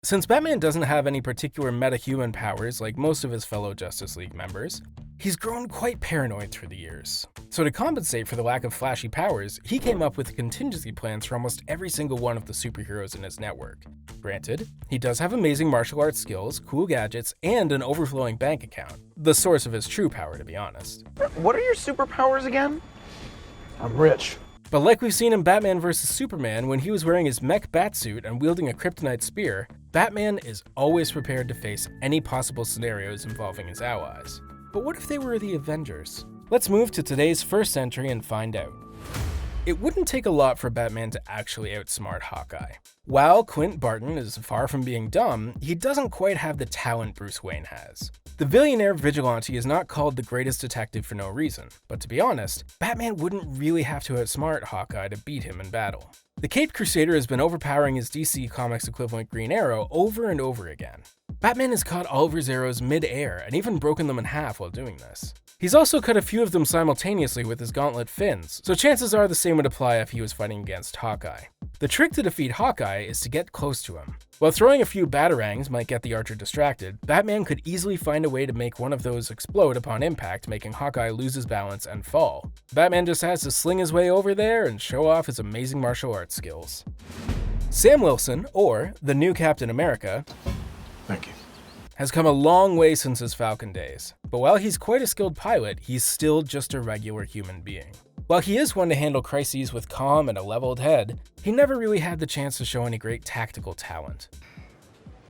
Since Batman doesn't have any particular metahuman powers like most of his fellow Justice League members, he's grown quite paranoid through the years. So to compensate for the lack of flashy powers, he came up with contingency plans for almost every single one of the superheroes in his network. Granted, he does have amazing martial arts skills, cool gadgets, and an overflowing bank account. The source of his true power, to be honest. What are your superpowers again? I'm rich. But like we've seen in Batman vs. Superman when he was wearing his Mech Batsuit and wielding a Kryptonite Spear, Batman is always prepared to face any possible scenarios involving his allies. But what if they were the Avengers? Let's move to today's first entry and find out. It wouldn't take a lot for Batman to actually outsmart Hawkeye. While Clint Barton is far from being dumb, he doesn't quite have the talent Bruce Wayne has. The billionaire vigilante is not called the greatest detective for no reason, but to be honest, Batman wouldn't really have to outsmart Hawkeye to beat him in battle. The Caped Crusader has been overpowering his DC Comics equivalent Green Arrow over and over again. Batman has caught all of his arrows mid-air and even broken them in half while doing this. He's also cut a few of them simultaneously with his gauntlet fins, so chances are the same would apply if he was fighting against Hawkeye. The trick to defeat Hawkeye is to get close to him. While throwing a few batarangs might get the archer distracted, Batman could easily find a way to make one of those explode upon impact, making Hawkeye lose his balance and fall. Batman just has to sling his way over there and show off his amazing martial arts skills. Sam Wilson, or the new Captain America, Thank you. has come a long way since his Falcon days, but while he's quite a skilled pilot, he's still just a regular human being. While he is one to handle crises with calm and a leveled head, he never really had the chance to show any great tactical talent.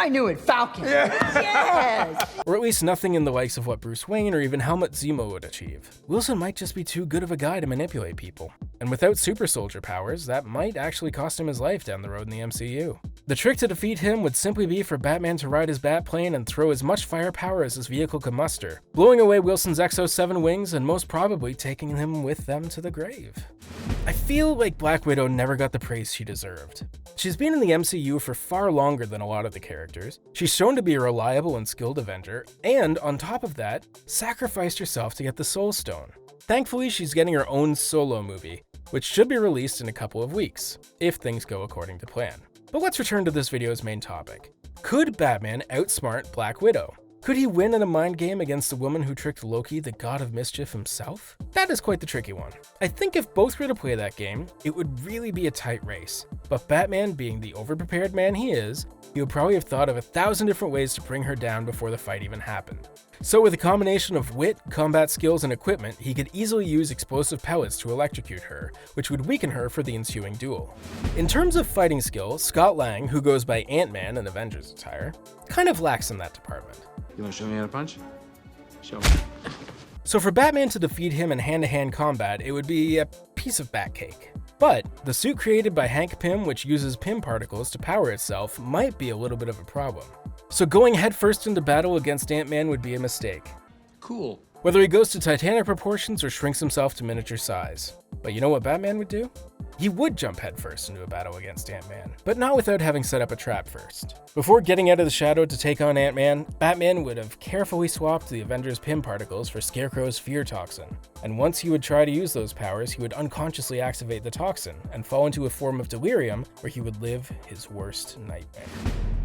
I knew it, Falcon. Yes! Or at least nothing in the likes of what Bruce Wayne or even Helmut Zemo would achieve. Wilson might just be too good of a guy to manipulate people. And without super soldier powers, that might actually cost him his life down the road in the MCU. The trick to defeat him would simply be for Batman to ride his Batplane and throw as much firepower as his vehicle could muster, blowing away Wilson's Exo-7 wings and most probably taking him with them to the grave. I feel like Black Widow never got the praise she deserved. She's been in the MCU for far longer than a lot of the characters, she's shown to be a reliable and skilled Avenger, and on top of that, sacrificed herself to get the Soul Stone. Thankfully, she's getting her own solo movie, which should be released in a couple of weeks, if things go according to plan. But let's return to this video's main topic. Could Batman outsmart Black Widow? Could he win in a mind game against the woman who tricked Loki, the god of mischief himself? That is quite the tricky one. I think if both were to play that game, it would really be a tight race. But Batman, being the overprepared man he is, he would probably have thought of 1,000 different ways to bring her down before the fight even happened. So with a combination of wit, combat skills, and equipment, he could easily use explosive pellets to electrocute her, which would weaken her for the ensuing duel. In terms of fighting skill, Scott Lang, who goes by Ant-Man in Avengers attire, kind of lacks in that department. You want to show me how to punch? Show me. So for Batman to defeat him in hand-to-hand combat, it would be a piece of bat cake. But the suit created by Hank Pym, which uses Pym particles to power itself, might be a little bit of a problem. So going headfirst into battle against Ant-Man would be a mistake. Cool. Whether he goes to titanic proportions or shrinks himself to miniature size. But you know what Batman would do? He would jump headfirst into a battle against Ant-Man, but not without having set up a trap first. Before getting out of the shadow to take on Ant-Man, Batman would have carefully swapped the Avengers' Pym particles for Scarecrow's fear toxin. And once he would try to use those powers, he would unconsciously activate the toxin and fall into a form of delirium where he would live his worst nightmare.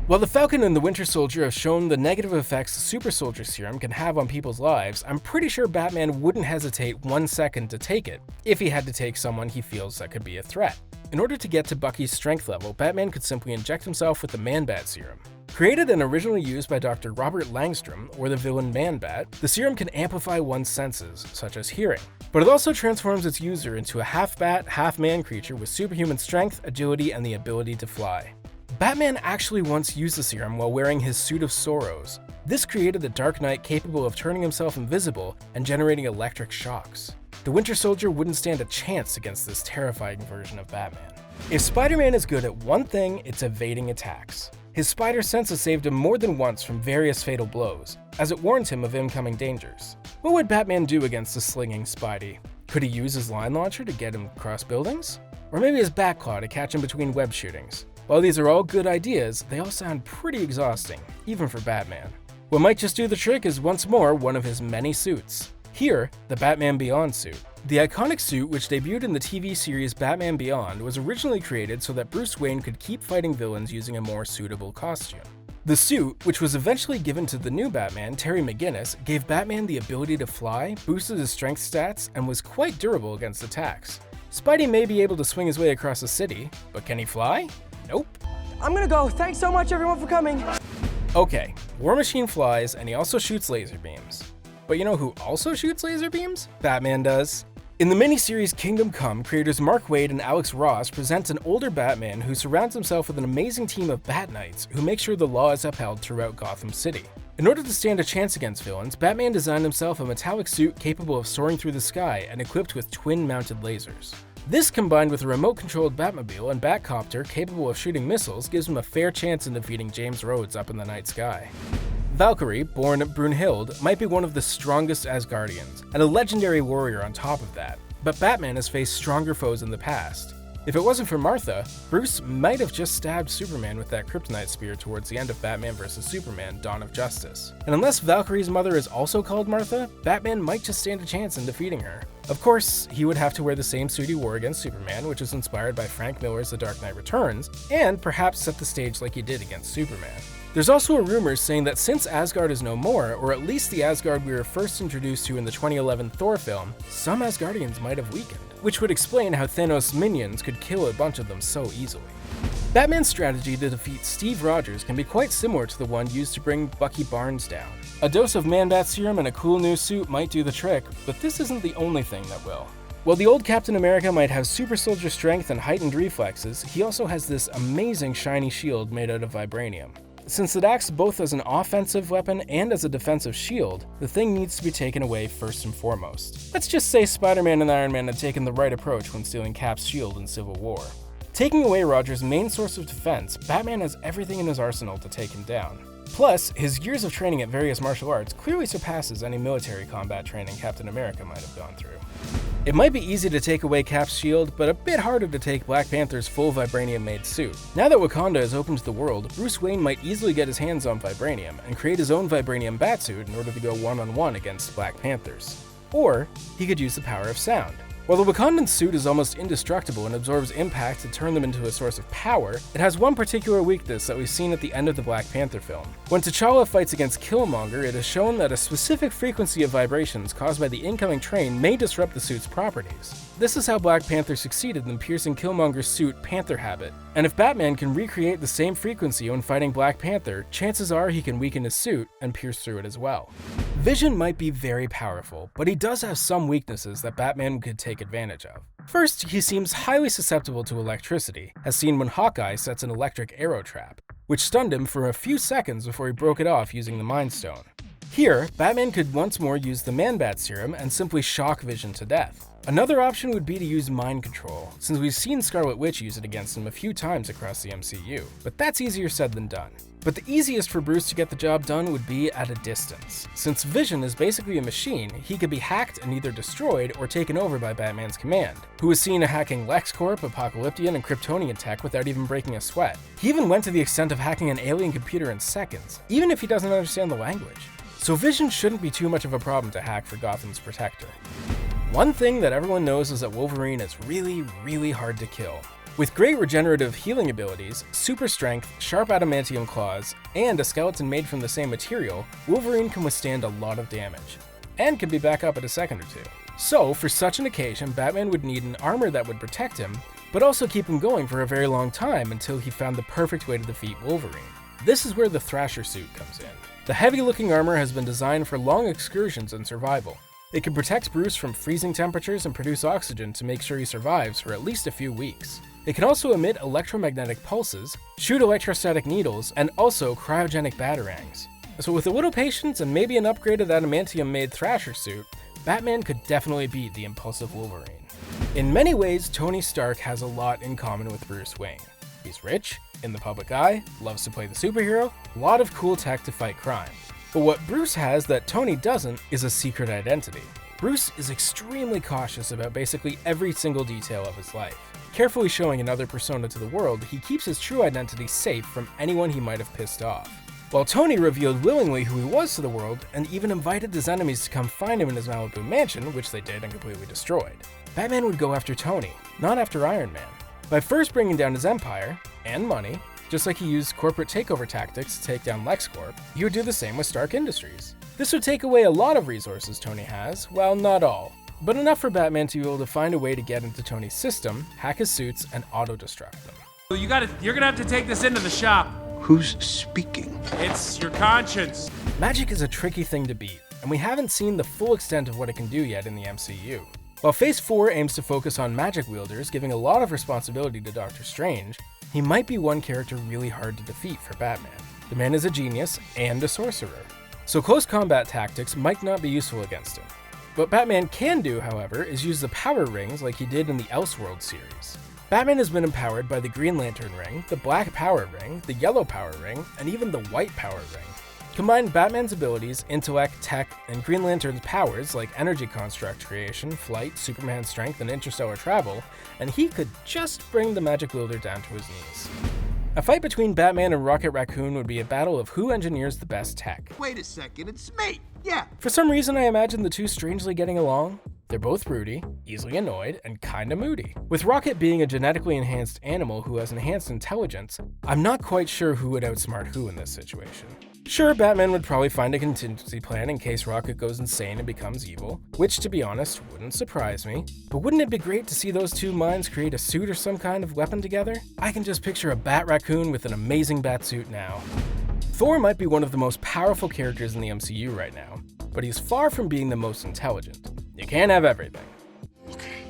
While the Falcon and the Winter Soldier have shown the negative effects the Super Soldier Serum can have on people's lives, I'm pretty sure Batman wouldn't hesitate 1 second to take it, if he had to take someone he feels that could be a threat. In order to get to Bucky's strength level, Batman could simply inject himself with the Man-Bat Serum. Created and originally used by Dr. Robert Langstrom, or the villain Man-Bat, the serum can amplify one's senses, such as hearing. But it also transforms its user into a half-bat, half-man creature with superhuman strength, agility, and the ability to fly. Batman actually once used the serum while wearing his Suit of Sorrows. This created the Dark Knight capable of turning himself invisible and generating electric shocks. The Winter Soldier wouldn't stand a chance against this terrifying version of Batman. If Spider-Man is good at one thing, it's evading attacks. His spider sense has saved him more than once from various fatal blows, as it warns him of incoming dangers. What would Batman do against the slinging Spidey? Could he use his line launcher to get him across buildings? Or maybe his Batclaw to catch him between web shootings? While these are all good ideas, they all sound pretty exhausting, even for Batman. What might just do the trick is once more one of his many suits. Here, the Batman Beyond suit. The iconic suit, which debuted in the TV series Batman Beyond, was originally created so that Bruce Wayne could keep fighting villains using a more suitable costume. The suit, which was eventually given to the new Batman, Terry McGinnis, gave Batman the ability to fly, boosted his strength stats, and was quite durable against attacks. Spidey may be able to swing his way across the city, but can he fly? Nope. I'm gonna go. Thanks so much, everyone, for coming. Okay, War Machine flies, and he also shoots laser beams. But you know who also shoots laser beams? Batman does. In the miniseries Kingdom Come, creators Mark Waid and Alex Ross present an older Batman who surrounds himself with an amazing team of Bat Knights who make sure the law is upheld throughout Gotham City. In order to stand a chance against villains, Batman designed himself a metallic suit capable of soaring through the sky and equipped with twin-mounted lasers. This, combined with a remote-controlled Batmobile and Batcopter capable of shooting missiles, gives him a fair chance in defeating James Rhodes up in the night sky. Valkyrie, born Brunhild, might be one of the strongest Asgardians, and a legendary warrior on top of that, but Batman has faced stronger foes in the past. If it wasn't for Martha, Bruce might have just stabbed Superman with that Kryptonite Spear towards the end of Batman vs. Superman: Dawn of Justice. And unless Valkyrie's mother is also called Martha, Batman might just stand a chance in defeating her. Of course, he would have to wear the same suit he wore against Superman, which is inspired by Frank Miller's The Dark Knight Returns, and perhaps set the stage like he did against Superman. There's also a rumor saying that since Asgard is no more, or at least the Asgard we were first introduced to in the 2011 Thor film, some Asgardians might have weakened, which would explain how Thanos' minions could kill a bunch of them so easily. Batman's strategy to defeat Steve Rogers can be quite similar to the one used to bring Bucky Barnes down. A dose of Man-Bat serum and a cool new suit might do the trick, but this isn't the only thing that will. While the old Captain America might have super soldier strength and heightened reflexes, he also has this amazing shiny shield made out of vibranium. Since it acts both as an offensive weapon and as a defensive shield, the thing needs to be taken away first and foremost. Let's just say Spider-Man and Iron Man had taken the right approach when stealing Cap's shield in Civil War. Taking away Rogers' main source of defense, Batman has everything in his arsenal to take him down. Plus, his years of training at various martial arts clearly surpasses any military combat training Captain America might have gone through. It might be easy to take away Cap's shield, but a bit harder to take Black Panther's full vibranium-made suit. Now that Wakanda is open to the world, Bruce Wayne might easily get his hands on vibranium and create his own vibranium Batsuit in order to go one-on-one against Black Panthers. Or, he could use the power of sound. While the Wakandan suit is almost indestructible and absorbs impact to turn them into a source of power, it has one particular weakness that we've seen at the end of the Black Panther film. When T'Challa fights against Killmonger, it is shown that a specific frequency of vibrations caused by the incoming train may disrupt the suit's properties. This is how Black Panther succeeded in piercing Killmonger's suit Panther Habit, and if Batman can recreate the same frequency when fighting Black Panther, chances are he can weaken his suit and pierce through it as well. Vision might be very powerful, but he does have some weaknesses that Batman could take advantage of. First, he seems highly susceptible to electricity, as seen when Hawkeye sets an electric arrow trap, which stunned him for a few seconds before he broke it off using the Mind Stone. Here, Batman could once more use the Man-Bat serum and simply shock Vision to death. Another option would be to use mind control, since we've seen Scarlet Witch use it against him a few times across the MCU, but that's easier said than done. But the easiest for Bruce to get the job done would be at a distance. Since Vision is basically a machine, he could be hacked and either destroyed or taken over by Batman's command, who was seen hacking LexCorp, Apocalyptian, and Kryptonian tech without even breaking a sweat. He even went to the extent of hacking an alien computer in seconds, even if he doesn't understand the language. So Vision shouldn't be too much of a problem to hack for Gotham's protector. One thing that everyone knows is that Wolverine is really hard to kill. With great regenerative healing abilities, super strength, sharp adamantium claws, and a skeleton made from the same material, Wolverine can withstand a lot of damage, and can be back up in a second or two. So, for such an occasion, Batman would need an armor that would protect him, but also keep him going for a very long time until he found the perfect way to defeat Wolverine. This is where the Thrasher Suit comes in. The heavy-looking armor has been designed for long excursions and survival. It can protect Bruce from freezing temperatures and produce oxygen to make sure he survives for at least a few weeks. It can also emit electromagnetic pulses, shoot electrostatic needles, and also cryogenic batarangs. So with a little patience and maybe an upgraded adamantium-made Thrasher suit, Batman could definitely beat the impulsive Wolverine. In many ways, Tony Stark has a lot in common with Bruce Wayne. He's rich, in the public eye, loves to play the superhero, a lot of cool tech to fight crime. But what Bruce has that Tony doesn't is a secret identity. Bruce is extremely cautious about basically every single detail of his life. Carefully showing another persona to the world, he keeps his true identity safe from anyone he might have pissed off. While Tony revealed willingly who he was to the world, and even invited his enemies to come find him in his Malibu mansion, which they did and completely destroyed, Batman would go after Tony, not after Iron Man. By first bringing down his empire, and money, Just like he used corporate takeover tactics to take down LexCorp, he would do the same with Stark Industries. This would take away a lot of resources Tony has, well, not all, but enough for Batman to be able to find a way to get into Tony's system, hack his suits, and auto-destruct them. You're gonna have to take this into the shop. Who's speaking? It's your conscience. Magic is a tricky thing to beat, and we haven't seen the full extent of what it can do yet in the MCU. While Phase 4 aims to focus on magic wielders, giving a lot of responsibility to Doctor Strange, he might be one character really hard to defeat for Batman. The man is a genius and a sorcerer, so close combat tactics might not be useful against him. What Batman can do, however, is use the power rings like he did in the Elseworld series. Batman has been empowered by the Green Lantern ring, the Black Power ring, the Yellow Power ring, and even the White Power ring. Combine Batman's abilities, intellect, tech, and Green Lantern's powers like energy construct creation, flight, Superman strength, and interstellar travel, and he could just bring the magic wielder down to his knees. A fight between Batman and Rocket Raccoon would be a battle of who engineers the best tech. Wait a second, it's me! Yeah! For some reason, I imagine the two strangely getting along. They're both broody, easily annoyed, and kinda moody. With Rocket being a genetically enhanced animal who has enhanced intelligence, I'm not quite sure who would outsmart who in this situation. Sure, Batman would probably find a contingency plan in case Rocket goes insane and becomes evil, which, to be honest, wouldn't surprise me. But wouldn't it be great to see those two minds create a suit or some kind of weapon together? I can just picture a Bat Raccoon with an amazing Batsuit now. Thor might be one of the most powerful characters in the MCU right now, but he's far from being the most intelligent. You can't have everything. Okay.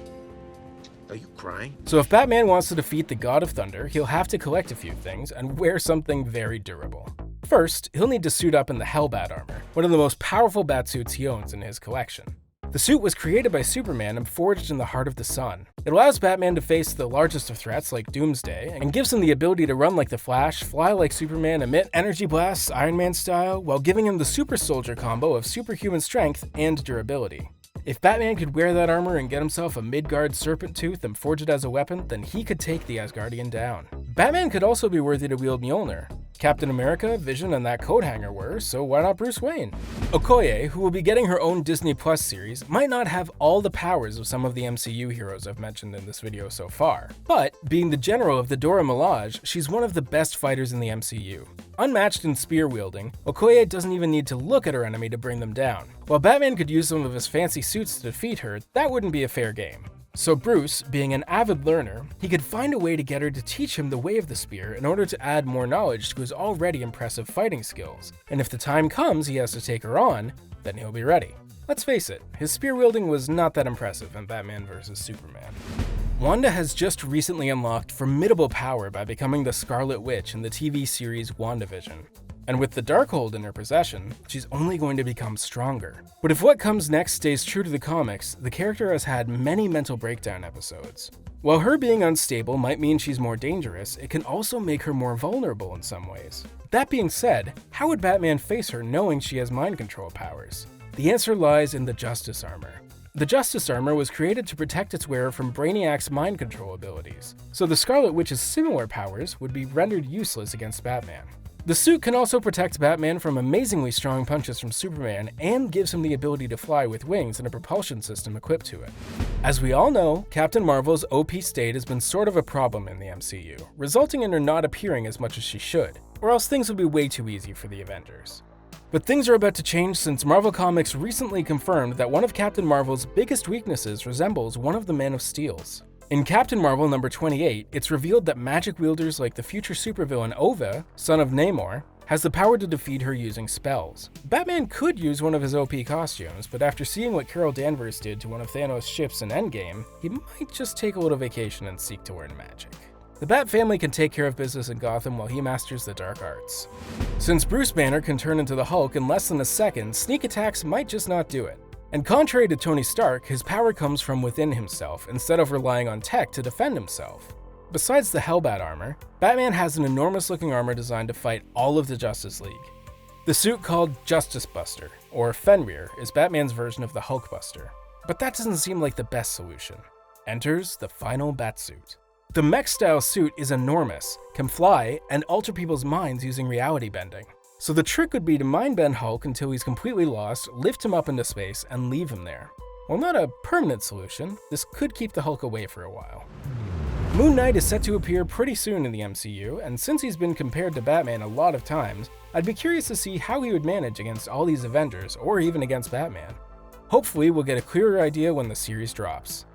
Are you crying? So if Batman wants to defeat the God of Thunder, he'll have to collect a few things and wear something very durable. First, he'll need to suit up in the Hellbat Armour, one of the most powerful Batsuits he owns in his collection. The suit was created by Superman and forged in the heart of the sun. It allows Batman to face the largest of threats like Doomsday, and gives him the ability to run like the Flash, fly like Superman, emit energy blasts Iron Man style, while giving him the super soldier combo of superhuman strength and durability. If Batman could wear that armor and get himself a Midgard serpent tooth and forge it as a weapon, then he could take the Asgardian down. Batman could also be worthy to wield Mjolnir. Captain America, Vision, and that coat hanger were, so why not Bruce Wayne? Okoye, who will be getting her own Disney Plus series, might not have all the powers of some of the MCU heroes I've mentioned in this video so far, but being the general of the Dora Milaje, she's one of the best fighters in the MCU. Unmatched in spear wielding, Okoye doesn't even need to look at her enemy to bring them down. While Batman could use some of his fancy suits to defeat her, that wouldn't be a fair game. So Bruce, being an avid learner, he could find a way to get her to teach him the way of the spear in order to add more knowledge to his already impressive fighting skills. And if the time comes he has to take her on, then he'll be ready. Let's face it, his spear wielding was not that impressive in Batman vs. Superman. Wanda has just recently unlocked formidable power by becoming the Scarlet Witch in the TV series WandaVision. And with the Darkhold in her possession, she's only going to become stronger. But if what comes next stays true to the comics, the character has had many mental breakdown episodes. While her being unstable might mean she's more dangerous, it can also make her more vulnerable in some ways. That being said, how would Batman face her knowing she has mind control powers? The answer lies in the Justice Armour. The Justice Armour was created to protect its wearer from Brainiac's mind control abilities, so the Scarlet Witch's similar powers would be rendered useless against Batman. The suit can also protect Batman from amazingly strong punches from Superman and gives him the ability to fly with wings and a propulsion system equipped to it. As we all know, Captain Marvel's OP state has been sort of a problem in the MCU, resulting in her not appearing as much as she should, or else things would be way too easy for the Avengers. But things are about to change since Marvel Comics recently confirmed that one of Captain Marvel's biggest weaknesses resembles one of the Man of Steel's. In Captain Marvel number 28, it's revealed that magic wielders like the future supervillain Ova, son of Namor, has the power to defeat her using spells. Batman could use one of his OP costumes, but after seeing what Carol Danvers did to one of Thanos' ships in Endgame, he might just take a little vacation and seek to learn magic. The Bat family can take care of business in Gotham while he masters the dark arts. Since Bruce Banner can turn into the Hulk in less than a second, sneak attacks might just not do it. And contrary to Tony Stark, his power comes from within himself instead of relying on tech to defend himself. Besides the Hellbat armor, Batman has an enormous looking armor designed to fight all of the Justice League. The suit called Justice Buster, or Fenrir, is Batman's version of the Hulkbuster. But that doesn't seem like the best solution. Enters the final Batsuit. The mech-style suit is enormous, can fly, and alter people's minds using reality bending. So the trick would be to mind bend Hulk until he's completely lost, lift him up into space, and leave him there. While not a permanent solution, this could keep the Hulk away for a while. Moon Knight is set to appear pretty soon in the MCU, and since he's been compared to Batman a lot of times, I'd be curious to see how he would manage against all these Avengers, or even against Batman. Hopefully we'll get a clearer idea when the series drops.